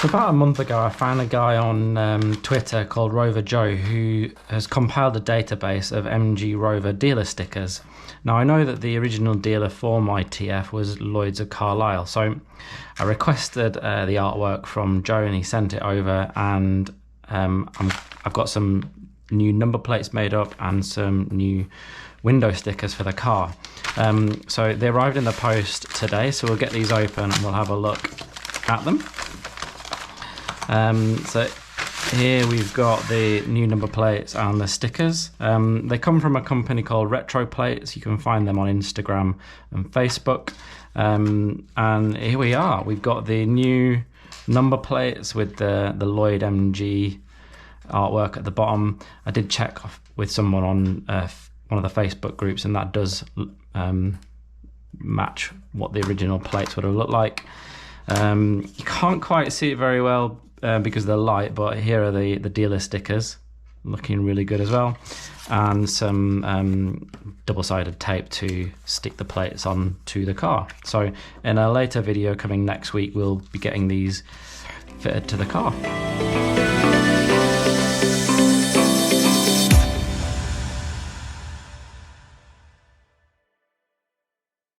About a month ago, I found a guy on Twitter called Rover Joe who has compiled a database of MG Rover dealer stickers. Now, I know that the original dealer for my TF was Lloyd's of Carlisle, so I requested the artwork from Joe and he sent it over, and I've got some new number plates made up and some new window stickers for the car. So they arrived in the post today, so we'll get these open and we'll have a look at them. So here we've got the new number plates and the stickers. They come from a company called Retro Plates. You can find them on Instagram and Facebook. And here we are. We've got the new number plates with the Lloyd MG artwork at the bottom. I did check with someone on one of the Facebook groups, and that does match what the original plates would have looked like. You can't quite see it very well because of the light, but here are the dealer stickers, looking really good as well, and some double-sided tape to stick the plates on to the car. So in a later video coming next week, we'll be getting these fitted to the car.